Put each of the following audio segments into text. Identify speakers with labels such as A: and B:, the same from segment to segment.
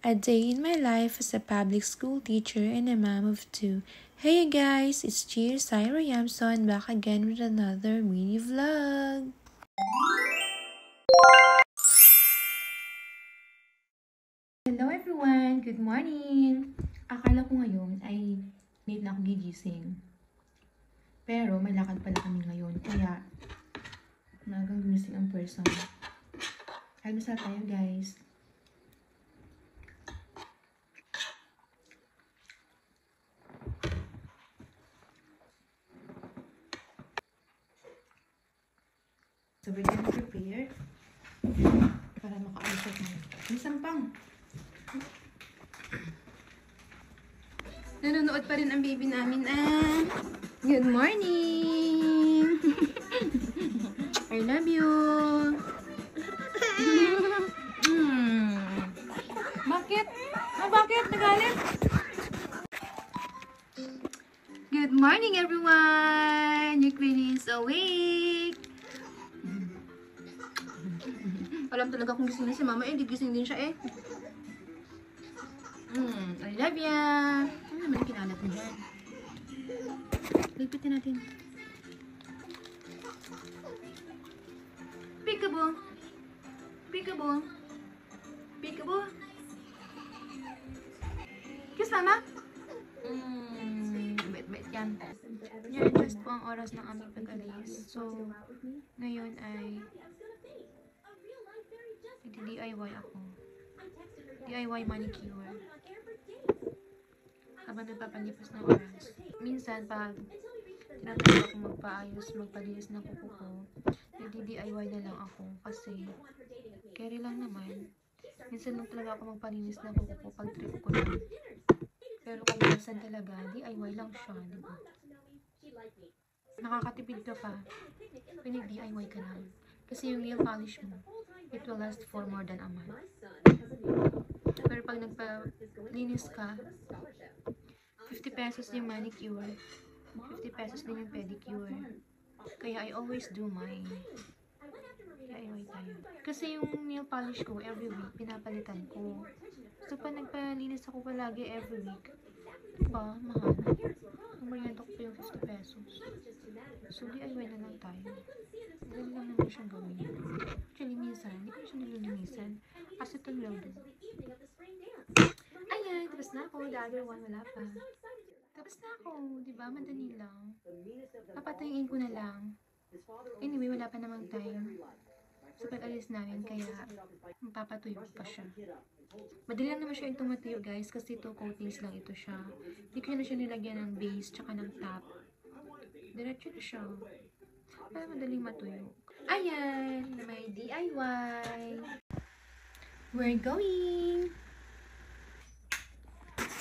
A: A day in my life as a public school teacher and a mom of two. Hey guys, it's Cheers, Syra Yamson back again with another mini vlog. Hello everyone! Good morning! Akala ko ngayon ay late na ako gigising. Pero may lakad pala kami ngayon, kaya magang gumising ang person. Almusal tayo guys. So we're gonna prepare para makaalis ako. May sampang. Nanonood pa rin ang baby namin. Good morning! I love you! Bakit? Bakit? Nagalit? Good morning everyone! Your queen is awake! Alam talaga kung gising na si mama, gising din siya I love ya! Ano naman ang kinalat mo dyan? Ligpitin natin. Peekaboo! Peekaboo! Peekaboo! Kiss mama! Bait-bait yan. Yan, just po ang oras ng aming pag-alis. So, ngayon ay DIY ako. DIY manicure. Habang nagpapalipas ng oras. Minsan, pag tinatawag ako magpaayos, magpalinis ng kuko ko, nagdi-DIY na lang ako. Kasi, carry lang naman. Minsan lang talaga ako magpalinis ng kuko ko pag trip ko lang. Pero kung minsan talaga, DIY lang siya, diba? Nakakatipid ka pa. Pinag-DIY ka lang. Kasi yung nail polish mo, it will last for more than a month. Pero pag nagpa-linis ka, 50 pesos yung manicure, 50 pesos din yung pedicure. Kaya I always do mine. DIY tayo. Kasi yung nail polish ko, every week, pinapalitan ko. So, pag nagpa-linis ako palagi every week, diba, mahal. Kumaryento ko pa yung 50 pesos. So, DIY na lang tayo. Ganun lang naman siyang gawin. Actually, minsan, hindi ko siya nilulinisan. Kasi ito lodo. Ayan, tapos na ako. The other one, wala pa. Tapos na ako. Diba? Madali lang. Papatayin ko na lang. Anyway, wala pa namang time sa pag-alis namin. Kaya, mapapatuyo pa siya. Madali lang naman siya yung tumatuyo, guys. Kasi ito, coatings lang ito siya. Hindi ko na siya nilagyan ng base tsaka ng top. Diretso na siya. Para madaling matuyo. Ayan! Na may DIY! We're going!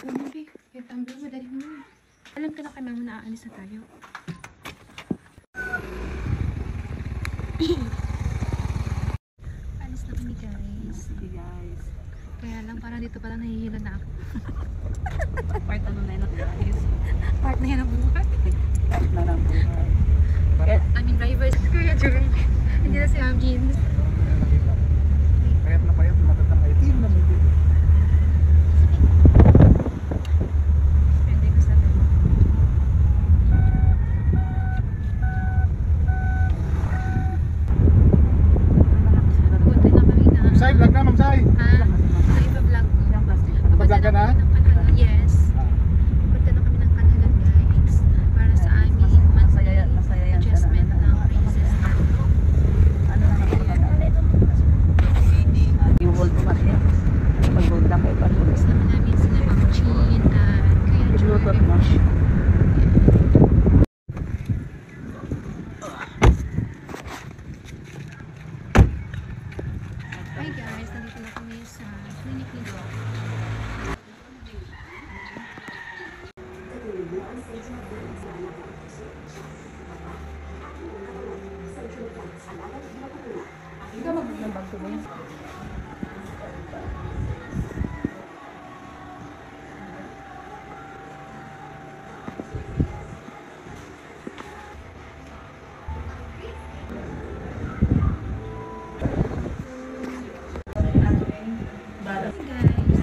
A: Umabi, yung tumbler, madali mo. Alam ka na kay mama na aalis na tayo. Alis na kami, guys.
B: Sige, guys.
A: Kaya lang, parang dito parang nahihila na ako.
B: Part ano na yun, guys.
A: Part na yan ang buhay.
B: Part na lang buhay.
A: I mean, drivers. Kuya Jerome. Hindi na si Amjin.
B: Payat na matatang itim na hindi.
A: Pwede ko sabihin. Punta na kami na.
B: Mamsay, vlog na, Mamsay.
A: Sa iba-vlog ko.
B: Vlog ka na?
A: Yes. Punta na kami ng Kanhalan, guys. Para sa aming monthly adjustment ng braces.
B: Ano na nakapagod? Yung hold mo kasi. Mag-hold lang kayo pa.
A: Tapos naman namin sila Mamchin at Kuya
B: Bluetooth mo.
A: Hi guys, nandito na kami sa clinic ni Doc.
B: Ikaw mag-bag ko ba yun?
A: Guys,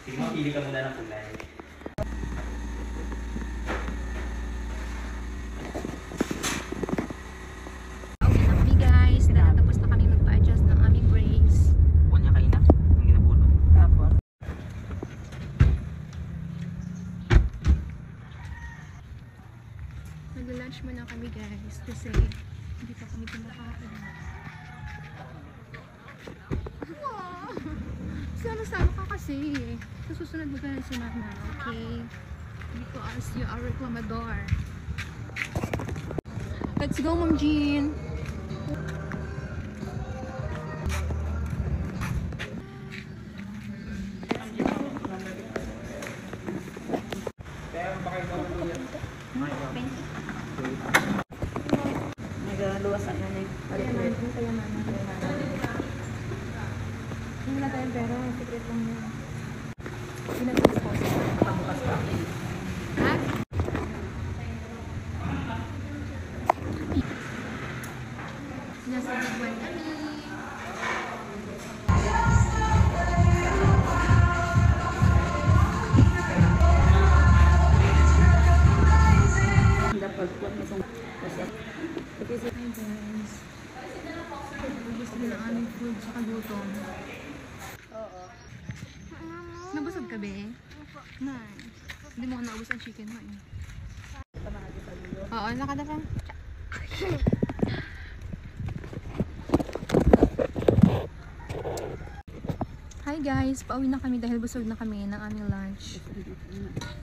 C: Sige, mapili ka muna ng kulay.
A: Okay na kami guys. Tapos na kami magpa-adjust ng aming brace.
C: Punya kayo na. Hindi na puno.
B: Tapos,
A: Mag-lunch muna kami guys. Kasi hindi pa kami kumakain. Sama-sama ka kasi. Sa susunod mo ganun sumama. Okay? Because you are reclamador. Let's go, Ma'am Jean.
B: nagaluwas na yan eh.
A: Kaya mama. Hindi wala tayong pera. Secret lang yan. Ginagawa ko.
B: Pagbukas pa.
A: Ha? Nasa Bigwan kami.
B: Dapat kuat mo sa
A: Hi guys. Gusto nila ang aming food sa kagutom.
B: Oo.
A: Nabusog ka be? Nice. Hindi mo naubos ang chicken mo eh.
B: Tama natin sa video.
A: Oo, nakada pa. Hi guys, pauwi na kami dahil busog na kami ng aming lunch.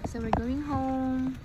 A: So we're going home.